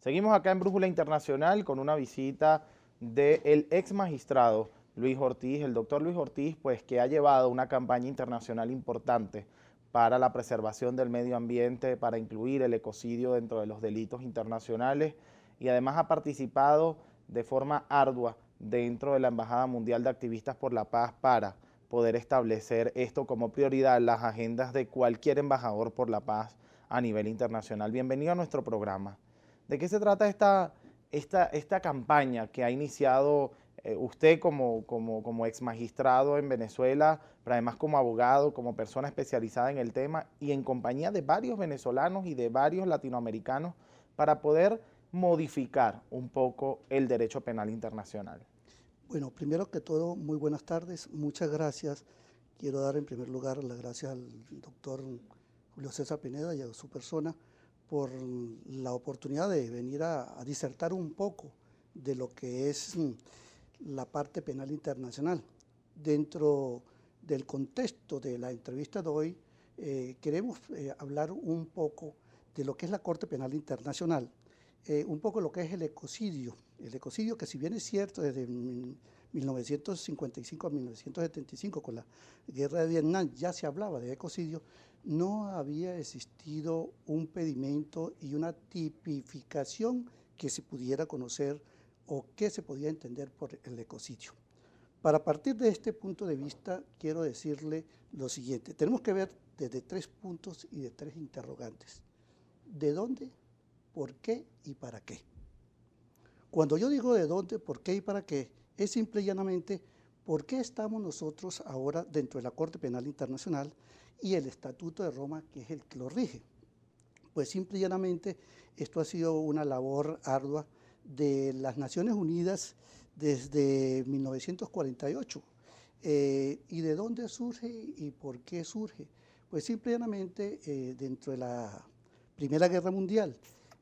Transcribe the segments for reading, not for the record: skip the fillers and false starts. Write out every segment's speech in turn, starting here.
Seguimos acá en Brújula Internacional con una visita del ex magistrado Luis Ortiz, el doctor Luis Ortiz, pues que ha llevado una campaña internacional importante para la preservación del medio ambiente, para incluir el ecocidio dentro de los delitos internacionales y además ha participado de forma ardua dentro de la Embajada Mundial de Activistas por la Paz para poder establecer esto como prioridad en las agendas de cualquier embajador por la paz a nivel internacional. Bienvenido a nuestro programa. ¿De qué se trata esta campaña que ha iniciado usted como ex magistrado en Venezuela, pero además como abogado, como persona especializada en el tema y en compañía de varios venezolanos y de varios latinoamericanos para poder modificar un poco el derecho penal internacional? Bueno, primero que todo, muy buenas tardes, muchas gracias. Quiero dar en primer lugar las gracias al doctor Julio César Pineda y a su persona por la oportunidad de venir a disertar un poco de lo que es la parte penal internacional. Dentro del contexto de la entrevista de hoy, queremos hablar un poco de lo que es la Corte Penal Internacional, un poco lo que es el ecocidio que si bien es cierto desde 1955 a 1975 con la guerra de Vietnam ya se hablaba de ecocidio, no había existido un pedimento y una tipificación que se pudiera conocer o que se podía entender por el ecocidio. Para partir de este punto de vista, quiero decirle lo siguiente. Tenemos que ver desde 3 puntos y de 3 interrogantes. ¿De dónde, por qué y para qué? Cuando yo digo de dónde, por qué y para qué, es simple y llanamente por qué estamos nosotros ahora dentro de la Corte Penal Internacional y el Estatuto de Roma, que es el que lo rige. Pues simple y llanamente esto ha sido una labor ardua de las Naciones Unidas desde 1948. ¿Y de dónde surge y por qué surge? Pues simple y llanamente dentro de la Primera Guerra Mundial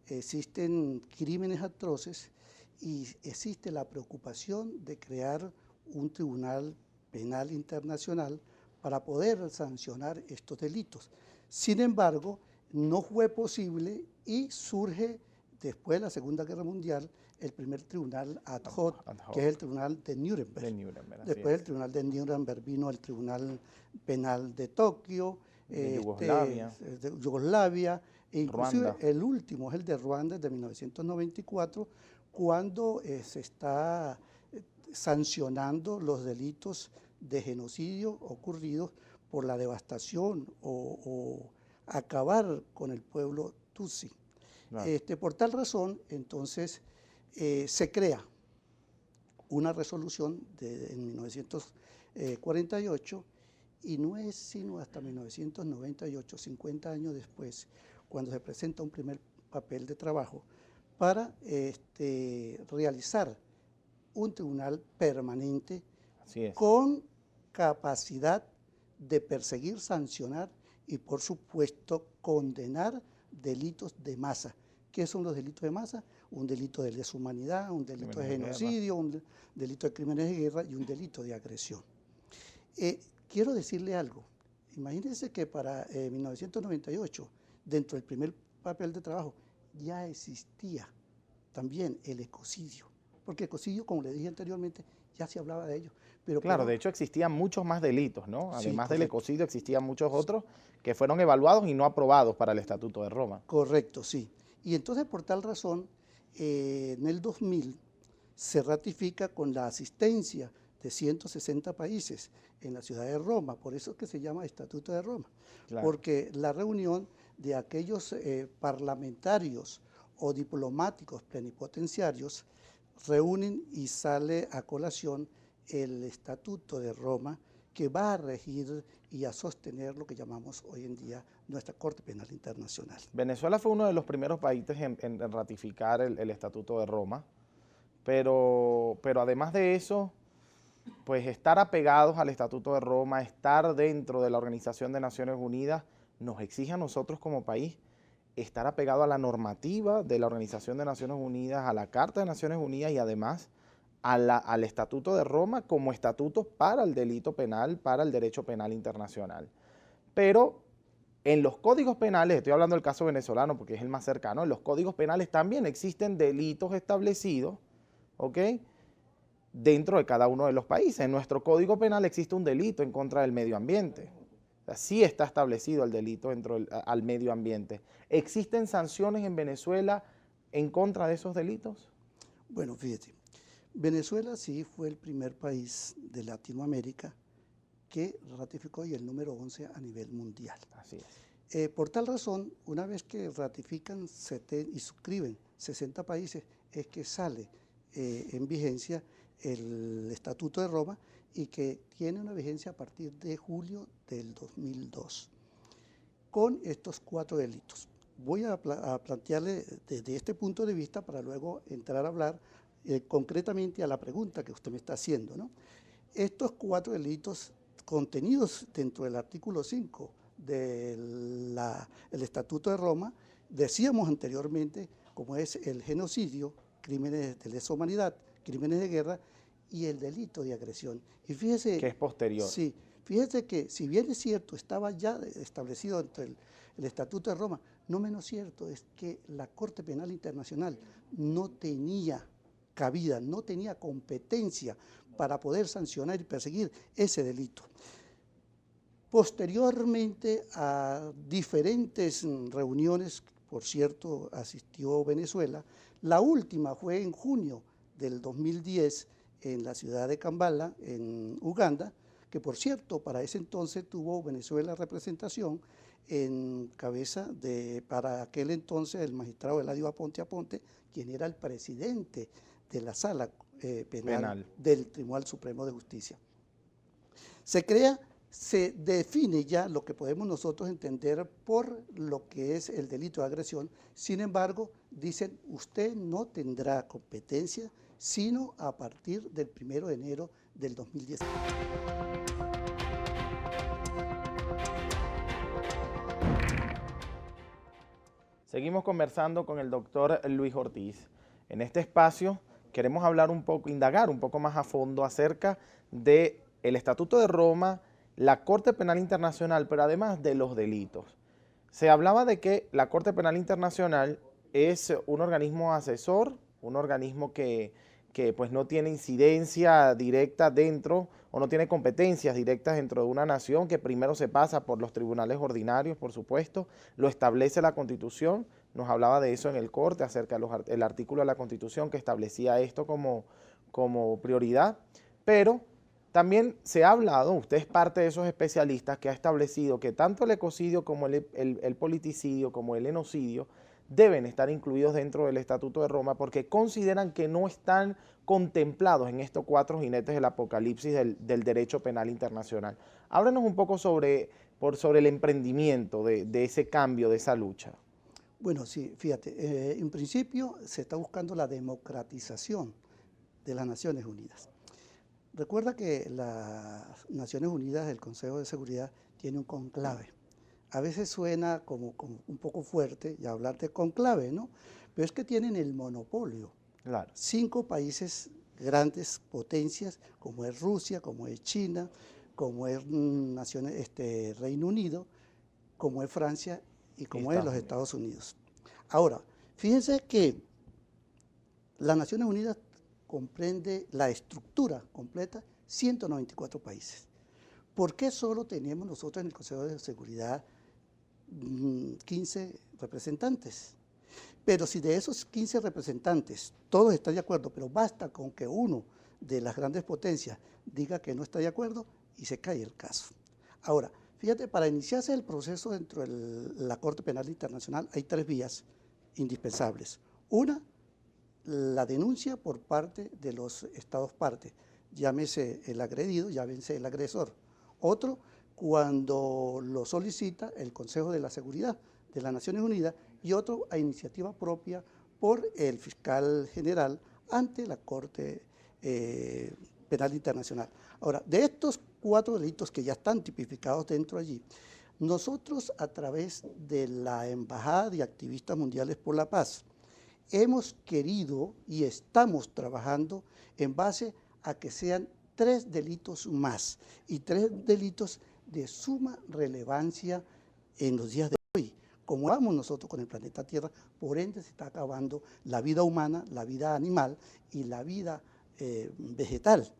existen crímenes atroces y existe la preocupación de crear un tribunal penal internacional para poder sancionar estos delitos. Sin embargo, no fue posible y surge después de la Segunda Guerra Mundial el primer tribunal ad hoc, que es el tribunal de Nuremberg. Después del tribunal de Nuremberg vino el tribunal penal de Tokio, De Yugoslavia, de Yugoslavia, e inclusive Ruanda. el último es el de Ruanda, de 1994, cuando se está sancionando los delitos de genocidio ocurridos por la devastación o acabar con el pueblo Tutsi. Claro. Por tal razón, entonces, se crea una resolución en 1948 y no es sino hasta 1998, 50 años después, cuando se presenta un primer papel de trabajo para realizar un tribunal permanente con capacidad de perseguir, sancionar y, por supuesto, condenar delitos de masa. ¿Qué son los delitos de masa? Un delito de deshumanidad, un delito de genocidio, un delito de crímenes de guerra y un delito de agresión. Quiero decirle algo. Imagínense que para 1998, dentro del primer papel de trabajo, ya existía también el ecocidio. Porque el ecocidio, como le dije anteriormente, ya se hablaba de ello. Pero claro, de hecho existían muchos más delitos, ¿no? Sí, Además del correcto. ecocidio existían muchos otros que fueron evaluados y no aprobados para el Estatuto de Roma. Correcto, sí. Y entonces por tal razón, en el 2000 se ratifica con la asistencia de 160 países en la ciudad de Roma, por eso es que se llama Estatuto de Roma, Claro. porque la reunión de aquellos parlamentarios o diplomáticos plenipotenciarios reúnen y sale a colación el Estatuto de Roma, que va a regir y a sostener lo que llamamos hoy en día nuestra Corte Penal Internacional. Venezuela fue uno de los primeros países en ratificar el Estatuto de Roma, pero además de eso, pues estar apegados al Estatuto de Roma, estar dentro de la Organización de Naciones Unidas, nos exige a nosotros como país estar apegado a la normativa de la Organización de Naciones Unidas, a la Carta de Naciones Unidas y además al Estatuto de Roma como estatuto para el delito penal, para el derecho penal internacional. Pero En los códigos penales, estoy hablando del caso venezolano porque es el más cercano, en los códigos penales también existen delitos establecidos, ¿ok?, dentro de cada uno de los países. En nuestro Código Penal existe un delito en contra del medio ambiente. O sea, sí está establecido el delito dentro al medio ambiente. ¿Existen sanciones en Venezuela en contra de esos delitos? Bueno, fíjate, Venezuela sí fue el primer país de Latinoamérica que ratificó y el número 11 a nivel mundial. Así es. Por tal razón, una vez que ratifican y suscriben 60 países, es que sale en vigencia el Estatuto de Roma y que tiene una vigencia a partir de julio del 2002, con estos 4 delitos. Voy a plantearle desde este punto de vista para luego entrar a hablar concretamente a la pregunta que usted me está haciendo, ¿no? Estos 4 delitos contenidos dentro del artículo 5 del Estatuto de Roma, decíamos anteriormente, como es el genocidio, crímenes de lesa humanidad, crímenes de guerra y el delito de agresión. Y fíjese que es posterior. Sí, fíjese que si bien es cierto, estaba ya establecido entre el Estatuto de Roma, no menos cierto es que la Corte Penal Internacional no tenía cabida, no tenía competencia para poder sancionar y perseguir ese delito. Posteriormente a diferentes reuniones, por cierto, asistió Venezuela, la última fue en junio del 2010 en la ciudad de Kampala, en Uganda, que por cierto, para ese entonces tuvo Venezuela representación en cabeza de, para aquel entonces, el magistrado Eladio Aponte Aponte, quien era el presidente de la Sala penal del Tribunal Supremo de Justicia. Se define ya lo que podemos nosotros entender por lo que es el delito de agresión. Sin embargo, dicen, usted no tendrá competencia sino a partir del 1 de enero del 2010. Seguimos conversando con el doctor Luis Ortiz. En este espacio queremos hablar un poco, indagar un poco más a fondo acerca del Estatuto de Roma, la Corte Penal Internacional, pero además de los delitos. Se hablaba de que la Corte Penal Internacional es un organismo asesor, un organismo que pues no tiene incidencia directa dentro o no tiene competencias directas dentro de una nación, que primero se pasa por los tribunales ordinarios, por supuesto, lo establece la Constitución. Nos hablaba de eso en el corte, acerca del artículo de la Constitución que establecía esto como prioridad, pero también se ha hablado, usted es parte de esos especialistas que ha establecido que tanto el ecocidio como el politicidio, como el genocidio, deben estar incluidos dentro del Estatuto de Roma porque consideran que no están contemplados en estos 4 jinetes del apocalipsis del derecho penal internacional. Háblenos un poco sobre el emprendimiento de ese cambio, de esa lucha. Bueno, sí, fíjate, en principio se está buscando la democratización de las Naciones Unidas. Recuerda que las Naciones Unidas, el Consejo de Seguridad, tiene un conclave. A veces suena como un poco fuerte ya hablar de conclave, ¿no? Pero es que tienen el monopolio. Claro. 5 países, grandes potencias, como es Rusia, como es China, como es Reino Unido, como es Francia y como es los Estados Unidos. Ahora, fíjense que las Naciones Unidas comprende la estructura completa 194 países. ¿Por qué solo tenemos nosotros en el Consejo de Seguridad 15 representantes? Pero si de esos 15 representantes todos están de acuerdo, pero basta con que uno de las grandes potencias diga que no está de acuerdo y se cae el caso. Ahora, fíjate, para iniciarse el proceso dentro de la Corte Penal Internacional hay 3 vías indispensables. Una, la denuncia por parte de los estados partes, llámese el agredido, llámese el agresor. Otro, cuando lo solicita el Consejo de la Seguridad de las Naciones Unidas, y otro a iniciativa propia por el fiscal general ante la Corte Penal Internacional. Ahora, de estos 4 delitos que ya están tipificados dentro allí, nosotros a través de la Embajada de Activistas Mundiales por la Paz, hemos querido y estamos trabajando en base a que sean 3 delitos más y 3 delitos de suma relevancia en los días de hoy. Como vamos nosotros con el planeta Tierra, por ende se está acabando la vida humana, la vida animal y la vida vegetal.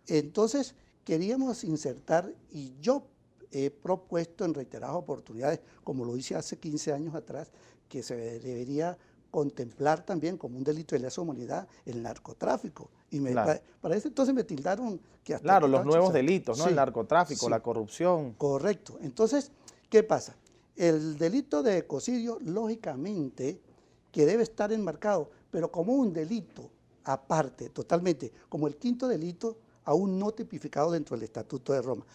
Entonces, queríamos insertar, y yo he propuesto en reiteradas oportunidades, como lo hice hace 15 años atrás, que se debería contemplar también como un delito de lesa humanidad el narcotráfico. Y Claro, para ese entonces me tildaron que hasta claro, que los estaba nuevos chiquito. delitos, ¿no? El Sí, narcotráfico, sí, la corrupción. correcto. Entonces, ¿qué pasa? El delito de ecocidio, lógicamente, que debe estar enmarcado, pero como un delito aparte, totalmente, como el quinto delito aún no tipificado dentro del Estatuto de Roma.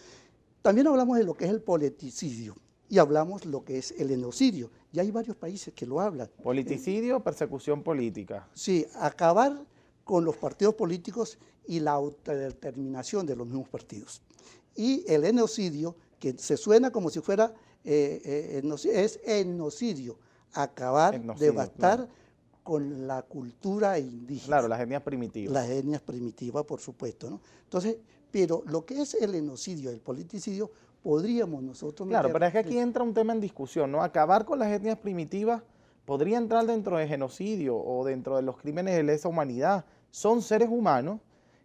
También hablamos de lo que es el politicidio y hablamos lo que es el genocidio. Ya hay varios países que lo hablan. Politicidio, persecución política. Sí, acabar con los partidos políticos y la autodeterminación de los mismos partidos. Y el genocidio, que se suena como si fuera, es etnocidio, acabar, Etnocidio, claro. devastar con la cultura Claro, indígena, las etnias primitivas. las etnias primitivas, por supuesto, ¿no? Entonces, pero lo que es el genocidio, el politicidio, podríamos nosotros Claro, meter... pero es que aquí entra un tema en discusión, ¿no? Acabar con las etnias primitivas podría entrar dentro de genocidio o dentro de los crímenes de lesa humanidad. Son seres humanos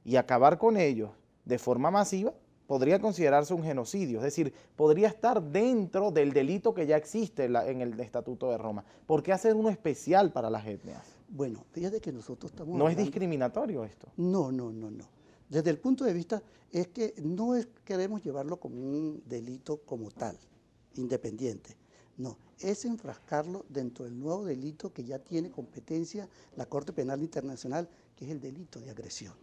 y acabar con ellos de forma masiva podría considerarse un genocidio. Es decir, podría estar dentro del delito que ya existe en el Estatuto de Roma. ¿Por qué hacer uno especial para las etnias? Bueno, fíjate que nosotros estamos ¿No es hablando... discriminatorio esto? No, no, no, no. Desde el punto de vista es que no es, queremos llevarlo como un delito como tal, independiente. No, es enfrascarlo dentro del nuevo delito que ya tiene competencia la Corte Penal Internacional, que es el delito de agresión.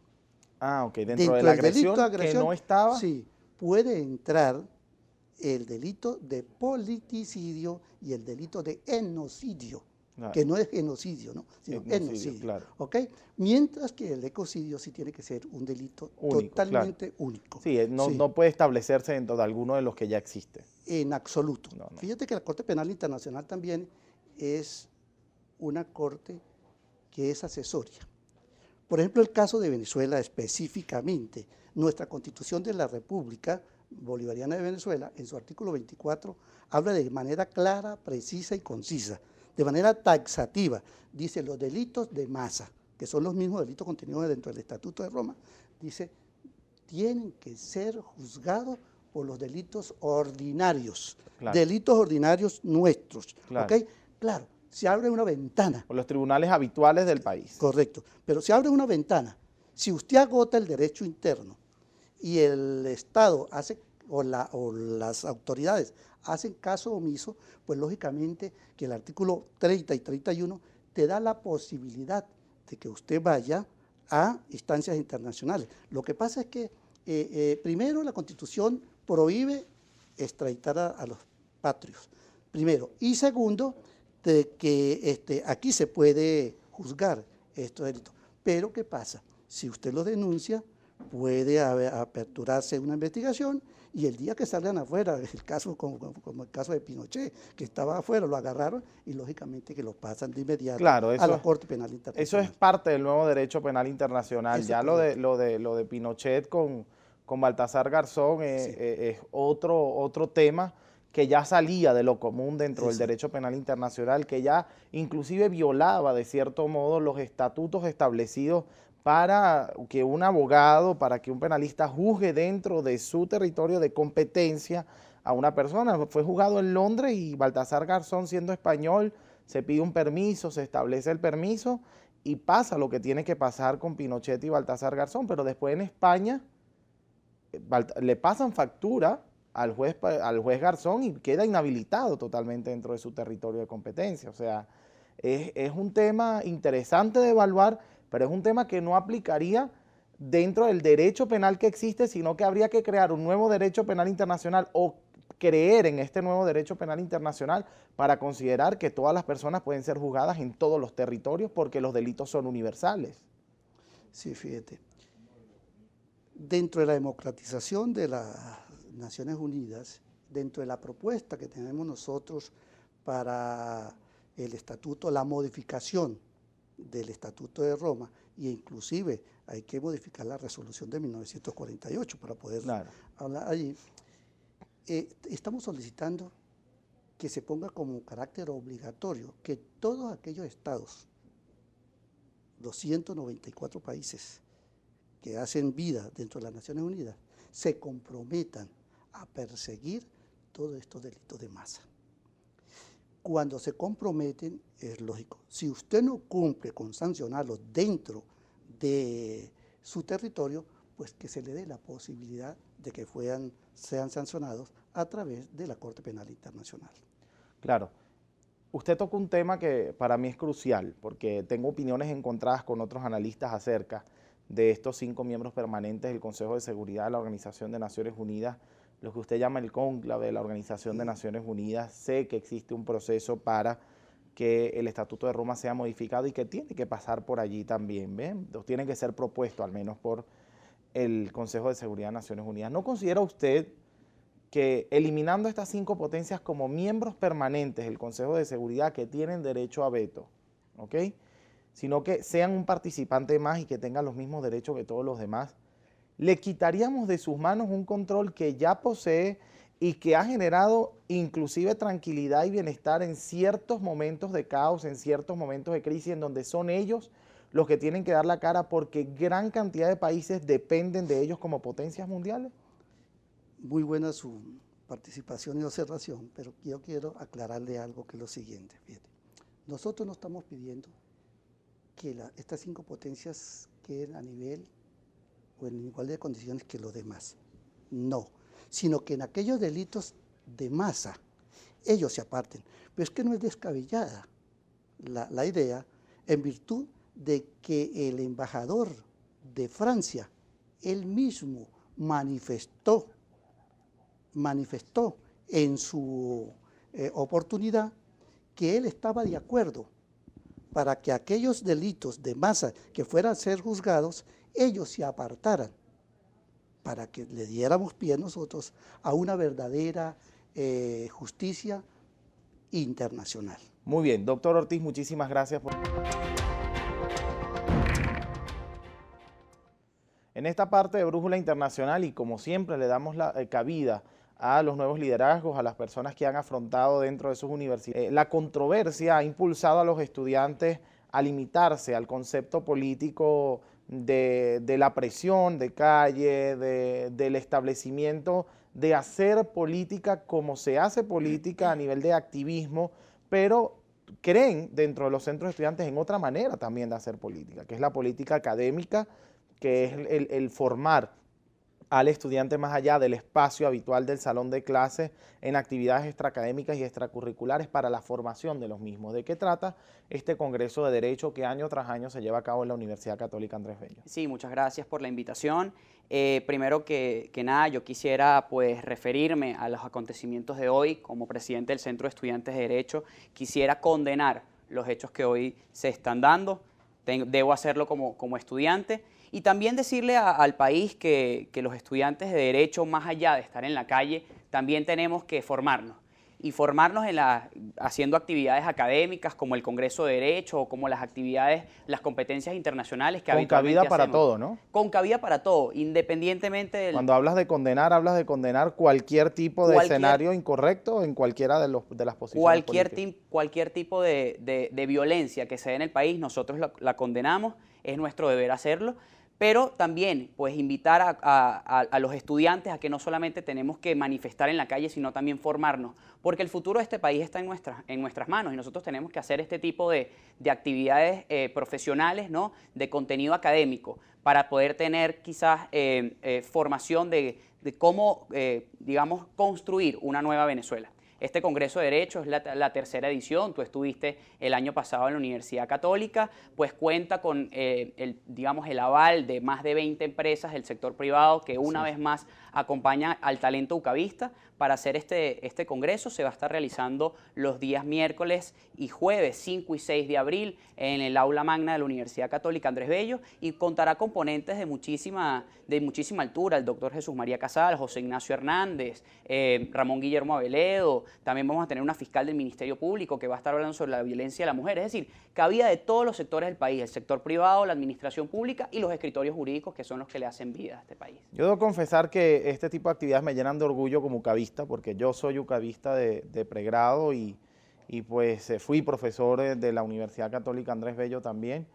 Ah, ok, dentro de Dentro la del delito de agresión que agresión, no estaba. sí, puede entrar el delito de politicidio y el delito de genocidio, Claro, que no es genocidio, ¿no? Sino etnocidio, genocidio, claro. ¿ok? Mientras que el ecocidio sí tiene que ser un delito Único, claro. totalmente único, Sí, no, sí, no puede establecerse dentro de alguno de los que ya existe. en absoluto. No, no. Fíjate que la Corte Penal Internacional también es una corte que es accesoria. Por ejemplo, el caso de Venezuela específicamente, nuestra Constitución de la República Bolivariana de Venezuela, en su artículo 24, habla de manera clara, precisa y concisa, de manera taxativa. Dice los delitos de masa, que son los mismos delitos contenidos dentro del Estatuto de Roma, dice, tienen que ser juzgados por los delitos ordinarios, Claro, delitos ordinarios nuestros, ¿ok? claro. Claro, se abre una ventana. Por los tribunales habituales del país. Correcto, pero se abre una ventana. Si usted agota el derecho interno y el Estado hace, o las autoridades hacen caso omiso, pues lógicamente que el artículo 30 y 31 te da la posibilidad de que usted vaya a instancias internacionales. Lo que pasa es que primero la Constitución prohíbe extraditar a los patrios, primero, y segundo, de que aquí se puede juzgar estos delitos. Pero ¿qué pasa? Si usted lo denuncia, puede aperturarse una investigación y el día que salgan afuera, el caso como el caso de Pinochet, que estaba afuera, lo agarraron y lógicamente que lo pasan de inmediato Claro, a la Corte Penal eso Internacional. es parte del nuevo derecho penal internacional. Eso es Ya correcto. lo de Pinochet con Baltasar Garzón Sí, es otro tema que ya salía de lo común dentro del exacto. derecho penal internacional, que ya inclusive violaba de cierto modo los estatutos establecidos para que un abogado, para que un penalista juzgue dentro de su territorio de competencia a una persona. Fue juzgado en Londres y Baltasar Garzón, siendo español, se pide un permiso, se establece el permiso y pasa lo que tiene que pasar con Pinochet y Baltasar Garzón, pero después en España le pasan factura al juez Garzón y queda inhabilitado totalmente dentro de su territorio de competencia. O sea, es un tema interesante de evaluar, pero es un tema que no aplicaría dentro del derecho penal que existe, sino que habría que crear un nuevo derecho penal internacional o creer en este nuevo derecho penal internacional para considerar que todas las personas pueden ser juzgadas en todos los territorios porque los delitos son universales. Sí, fíjate. Dentro de la democratización de las Naciones Unidas, dentro de la propuesta que tenemos nosotros para el estatuto, la modificación del Estatuto de Roma, e inclusive hay que modificar la resolución de 1948 para poder Claro. hablar allí, estamos solicitando que se ponga como carácter obligatorio que todos aquellos estados, los 194 países que hacen vida dentro de las Naciones Unidas, se comprometan a perseguir todos estos delitos de masa. Cuando se comprometen, es lógico, si usted no cumple con sancionarlos dentro de su territorio, pues que se le dé la posibilidad de que sean sancionados a través de la Corte Penal Internacional. Claro. Usted tocó un tema que para mí es crucial, porque tengo opiniones encontradas con otros analistas acerca de estos 5 miembros permanentes del Consejo de Seguridad de la Organización de Naciones Unidas, lo que usted llama el cónclave de la Organización de Naciones Unidas. Sé que existe un proceso para que el Estatuto de Roma sea modificado y que tiene que pasar por allí también, ¿ven? Tiene que ser propuesto al menos por el Consejo de Seguridad de Naciones Unidas. ¿No considera usted que eliminando estas 5 potencias como miembros permanentes del Consejo de Seguridad que tienen derecho a veto, ¿ok?, sino que sean un participante más y que tengan los mismos derechos que todos los demás, le quitaríamos de sus manos un control que ya posee y que ha generado inclusive tranquilidad y bienestar en ciertos momentos de caos, en ciertos momentos de crisis, en donde son ellos los que tienen que dar la cara porque gran cantidad de países dependen de ellos como potencias mundiales? Muy buena su participación y observación, pero yo quiero aclararle algo, que es lo siguiente. Fíjate, nosotros no estamos pidiendo que estas 5 potencias queden a nivel o en igualdad de condiciones que los demás. No, sino que en aquellos delitos de masa ellos se aparten. Pero es que no es descabellada la idea, en virtud de que el embajador de Francia, él mismo manifestó en su oportunidad que él estaba de acuerdo para que aquellos delitos de masa que fueran a ser juzgados, ellos se apartaran, para que le diéramos pie nosotros a una verdadera justicia internacional. Muy bien, doctor Ortiz, muchísimas gracias por... En esta parte de Brújula Internacional, y como siempre le damos la cabida a los nuevos liderazgos, a las personas que han afrontado dentro de sus universidades. La controversia ha impulsado a los estudiantes a limitarse al concepto político de la presión de calle, del establecimiento de hacer política como se hace política a nivel de activismo, pero creen dentro de los centros de estudiantes en otra manera también de hacer política, que es la política académica, que es el formar al estudiante más allá del espacio habitual del salón de clases en actividades extraacadémicas y extracurriculares para la formación de los mismos. ¿De qué trata este Congreso de Derecho que año tras año se lleva a cabo en la Universidad Católica Andrés Bello? Sí, muchas gracias por la invitación. Primero que nada, yo quisiera pues referirme a los acontecimientos de hoy. Como presidente del Centro de Estudiantes de Derecho, quisiera condenar los hechos que hoy se están dando. Debo hacerlo como estudiante. Y también decirle al país que los estudiantes de Derecho, más allá de estar en la calle, también tenemos que formarnos. Y formarnos haciendo actividades académicas como el Congreso de Derecho o como las actividades, las competencias internacionales que habitualmente hacemos. Con cabida para todo, ¿no? Con cabida para todo, independientemente del... Cuando hablas de condenar cualquier tipo de escenario incorrecto en cualquiera de las posiciones políticas. Cualquier tipo de violencia que se dé en el país, nosotros la condenamos, es nuestro deber hacerlo. Pero también pues invitar a los estudiantes a que no solamente tenemos que manifestar en la calle, sino también formarnos, porque el futuro de este país está en nuestras manos y nosotros tenemos que hacer este tipo de actividades profesionales, ¿no?, de contenido académico, para poder tener quizás formación de cómo, digamos, construir una nueva Venezuela. Este Congreso de Derecho es la tercera edición, tú estuviste el año pasado en la Universidad Católica, pues cuenta con digamos, el aval de más de 20 empresas del sector privado que una vez más acompañan al talento ucavista. Para hacer este congreso se va a estar realizando los días miércoles y jueves 5 y 6 de abril en el aula magna de la Universidad Católica Andrés Bello y contará con ponentes de muchísima altura, el doctor Jesús María Casal, José Ignacio Hernández, Ramón Guillermo Aveledo, también vamos a tener una fiscal del Ministerio Público que va a estar hablando sobre la violencia de la mujer, es decir, cabida de todos los sectores del país, el sector privado, la administración pública y los escritorios jurídicos que son los que le hacen vida a este país. Yo debo confesar que este tipo de actividades me llenan de orgullo como ucavista, porque yo soy ucavista de pregrado y pues fui profesor de la Universidad Católica Andrés Bello también.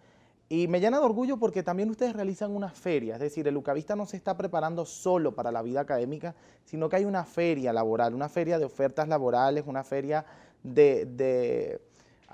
Y me llena de orgullo porque también ustedes realizan una feria, es decir, el ucavista no se está preparando solo para la vida académica, sino que hay una feria laboral, una feria de ofertas laborales, una feria de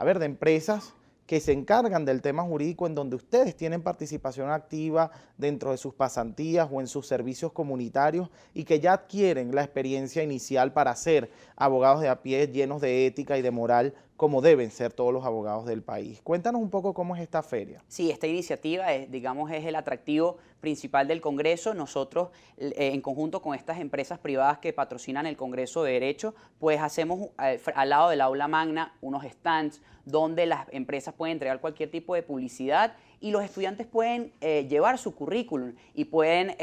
empresas que se encargan del tema jurídico, en donde ustedes tienen participación activa dentro de sus pasantías o en sus servicios comunitarios y que ya adquieren la experiencia inicial para ser abogados de a pie llenos de ética y de moral, como deben ser todos los abogados del país. Cuéntanos un poco cómo es esta feria. Sí, esta iniciativa es el atractivo principal del Congreso. Nosotros, en conjunto con estas empresas privadas que patrocinan el Congreso de Derecho, pues hacemos al lado del aula magna unos stands donde las empresas pueden entregar cualquier tipo de publicidad y los estudiantes pueden llevar su currículum y pueden,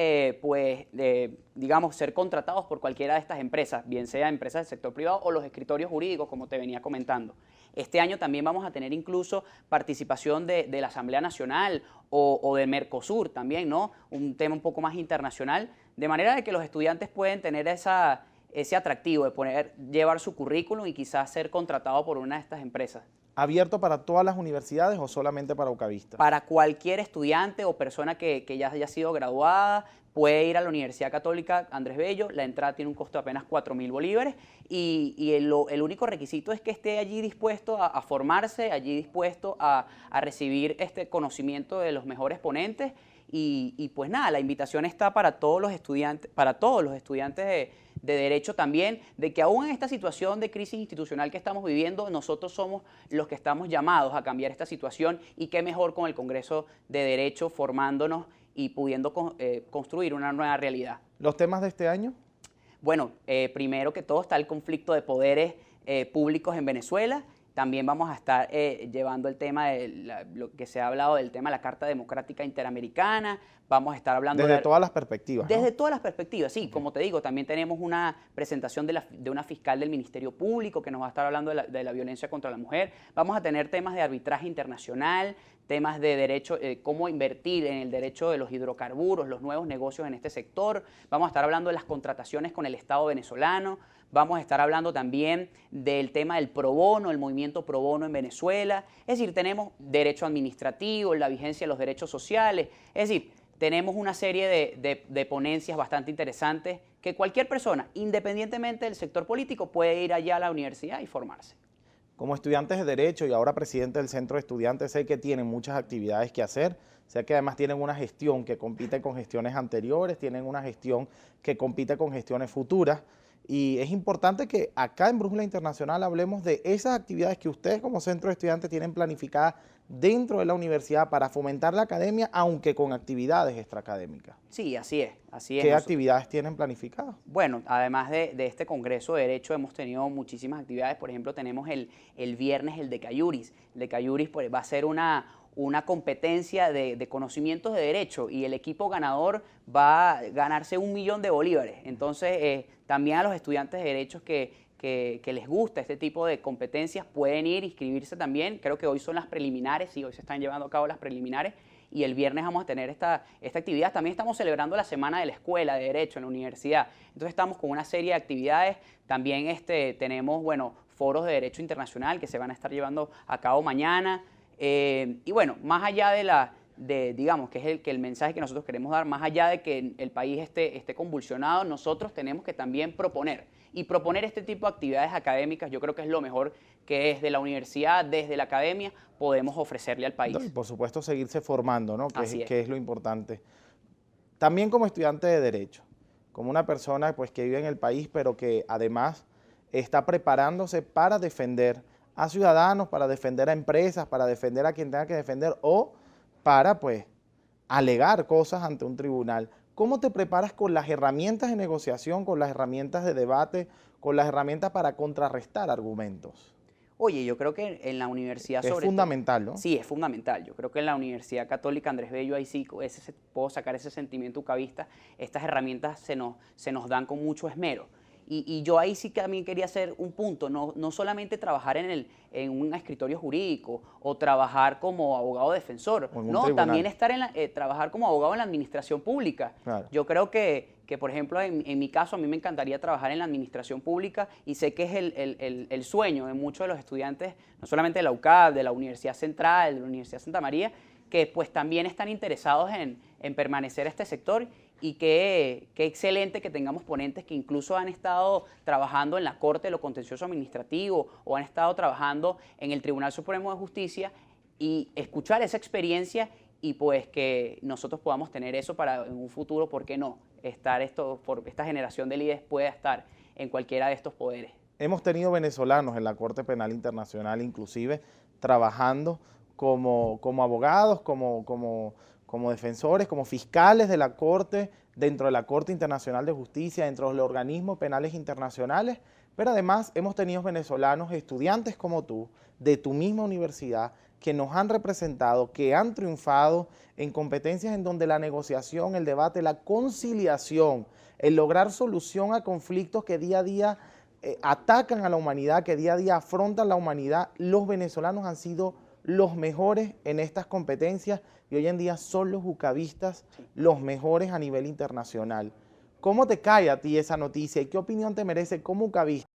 ser contratados por cualquiera de estas empresas, bien sea empresas del sector privado o los escritorios jurídicos, como te venía comentando. Este año también vamos a tener incluso participación de la Asamblea Nacional o de Mercosur también, ¿no? Un tema un poco más internacional, de manera de que los estudiantes pueden tener ese atractivo de poder llevar su currículum y quizás ser contratado por una de estas empresas. ¿Abierto para todas las universidades o solamente para ucavistas? Para cualquier estudiante o persona que ya haya sido graduada, puede ir a la Universidad Católica Andrés Bello. La entrada tiene un costo de apenas 4.000 bolívares y el único requisito es que esté allí dispuesto a formarse, allí dispuesto a recibir este conocimiento de los mejores ponentes y pues nada, la invitación está para todos los estudiantes, de Derecho también, de que aún en esta situación de crisis institucional que estamos viviendo, nosotros somos los que estamos llamados a cambiar esta situación y qué mejor con el Congreso de Derecho formándonos y pudiendo construir una nueva realidad. ¿Los temas de este año? Bueno, primero que todo está el conflicto de poderes públicos en Venezuela. También vamos a estar llevando el tema de lo que se ha hablado del tema de la Carta Democrática Interamericana. Vamos a estar hablando desde todas las perspectivas, desde ¿no? todas las perspectivas, sí. Como te digo, también tenemos una presentación de una fiscal del Ministerio Público que nos va a estar hablando de la violencia contra la mujer. Vamos a tener temas de arbitraje internacional, temas de derecho, cómo invertir en el derecho de los hidrocarburos, los nuevos negocios en este sector. Vamos a estar hablando de las contrataciones con el Estado venezolano. Vamos a estar hablando también del tema del pro bono, el movimiento pro bono en Venezuela. Es decir, tenemos derecho administrativo, la vigencia de los derechos sociales. Es decir, tenemos una serie de ponencias bastante interesantes que cualquier persona, independientemente del sector político, puede ir allá a la universidad y formarse. Como estudiantes de Derecho y ahora presidente del Centro de Estudiantes, sé que tienen muchas actividades que hacer, sé que además tienen una gestión que compite con gestiones anteriores, tienen una gestión que compite con gestiones futuras, y es importante que acá en Brújula Internacional hablemos de esas actividades que ustedes como Centro de Estudiantes tienen planificadas dentro de la universidad para fomentar la academia, aunque con actividades extraacadémicas. Sí, así es. ¿Qué actividades tienen planificadas? Bueno, además de este Congreso de Derecho hemos tenido muchísimas actividades. Por ejemplo, tenemos el viernes el Decayuris. El Decayuris pues, va a ser una competencia de conocimientos de derecho y el equipo ganador va a ganarse 1 millón de bolívares. Entonces, también a los estudiantes de derechos que les gusta este tipo de competencias pueden ir, inscribirse también. Creo que hoy son las preliminares, sí, hoy se están llevando a cabo las preliminares y el viernes vamos a tener esta actividad. También estamos celebrando la Semana de la Escuela de Derecho en la universidad. Entonces estamos con una serie de actividades. También tenemos, foros de Derecho Internacional que se van a estar llevando a cabo mañana. Y bueno, más allá digamos, que es el mensaje que nosotros queremos dar, más allá de que el país esté convulsionado, nosotros tenemos que también proponer este tipo de actividades académicas. Yo creo que es lo mejor que desde la universidad, desde la academia, podemos ofrecerle al país. Y por supuesto seguirse formando, ¿no? Que es lo importante. También como estudiante de Derecho, como una persona pues, que vive en el país, pero que además está preparándose para defender a ciudadanos, para defender a empresas, para defender a quien tenga que defender o para pues alegar cosas ante un tribunal. ¿Cómo te preparas con las herramientas de negociación, con las herramientas de debate, con las herramientas para contrarrestar argumentos? Oye, yo creo que en la universidad es fundamental, ¿no? Sí, es fundamental. Yo creo que en la Universidad Católica Andrés Bello, ahí sí puedo sacar ese sentimiento ucavista. Estas herramientas se nos dan con mucho esmero. Y yo ahí sí que también quería hacer un punto, no solamente trabajar en un escritorio jurídico o trabajar como abogado defensor, O en un no, tribunal. también estar trabajar como abogado en la administración pública. Claro. Yo creo que por ejemplo, en mi caso, a mí me encantaría trabajar en la administración pública y sé que es el sueño de muchos de los estudiantes, no solamente de la UCAP, de la Universidad Central, de la Universidad Santa María, que pues también están interesados en permanecer en este sector. Y qué excelente que tengamos ponentes que incluso han estado trabajando en la Corte de lo Contencioso Administrativo o han estado trabajando en el Tribunal Supremo de Justicia, y escuchar esa experiencia y pues que nosotros podamos tener eso para en un futuro, ¿por qué no? Esta generación de líderes pueda estar en cualquiera de estos poderes. Hemos tenido venezolanos en la Corte Penal Internacional, inclusive trabajando como abogados, como defensores, como fiscales de la Corte, dentro de la Corte Internacional de Justicia, dentro de los organismos penales internacionales, pero además hemos tenido venezolanos, estudiantes como tú, de tu misma universidad, que nos han representado, que han triunfado en competencias en donde la negociación, el debate, la conciliación, el lograr solución a conflictos que día a día atacan a la humanidad, que día a día afrontan la humanidad, los venezolanos han sido los mejores en estas competencias y hoy en día son los jucavistas los mejores a nivel internacional. ¿Cómo te cae a ti esa noticia y qué opinión te merece como jucavista?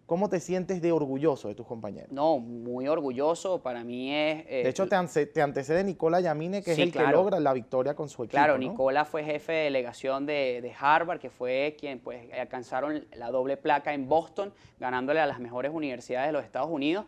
¿Cómo te sientes de orgulloso de tus compañeros? No, muy orgulloso, para mí es... de hecho, te antecede Nicola Yamine, que sí, es el claro, que logra la victoria con su equipo, claro, ¿no? Nicola fue jefe de delegación de Harvard, que fue quien pues alcanzaron la doble placa en Boston, ganándole a las mejores universidades de los Estados Unidos.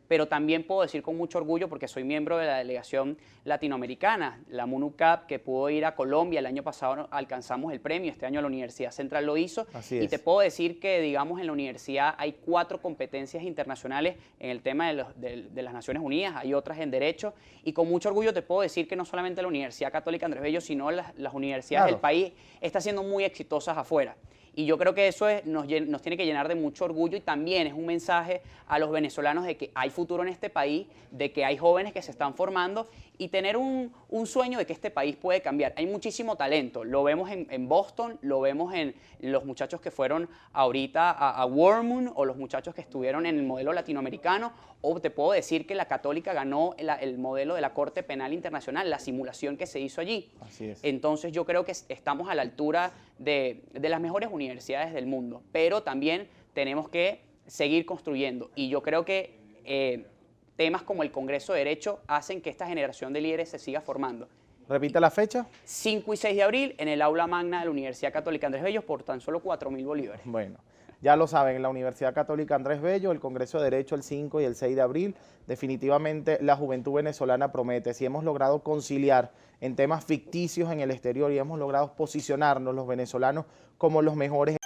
Pero también puedo decir con mucho orgullo, porque soy miembro de la delegación latinoamericana, la MUNUCAP, que pudo ir a Colombia. El año pasado alcanzamos el premio, este año la Universidad Central lo hizo. Así y es. te puedo decir que, digamos, en la universidad hay 4 competencias internacionales en el tema de las Naciones Unidas, hay otras en Derecho, y con mucho orgullo te puedo decir que no solamente la Universidad Católica Andrés Bello, sino las universidades Claro. del país están siendo muy exitosas afuera. Y yo creo que eso nos tiene que llenar de mucho orgullo, y también es un mensaje a los venezolanos de que hay futuro en este país, de que hay jóvenes que se están formando y tener un sueño de que este país puede cambiar. Hay muchísimo talento, lo vemos en Boston, lo vemos en los muchachos que fueron ahorita a Wormoon o los muchachos que estuvieron en el modelo latinoamericano, o te puedo decir que la Católica ganó el modelo de la Corte Penal Internacional, la simulación que se hizo allí. Así es. Entonces yo creo que estamos a la altura de las mejores universidades del mundo, pero también tenemos que seguir construyendo, y yo creo que temas como el Congreso de Derecho hacen que esta generación de líderes se siga formando. Repite la fecha. 5 y 6 de abril en el aula magna de la Universidad Católica Andrés Bello por tan solo 4.000 bolívares. Bueno, ya lo saben, en la Universidad Católica Andrés Bello, el Congreso de Derecho el 5 y el 6 de abril, definitivamente la juventud venezolana promete. Si hemos logrado conciliar en temas ficticios en el exterior y hemos logrado posicionarnos los venezolanos como los mejores.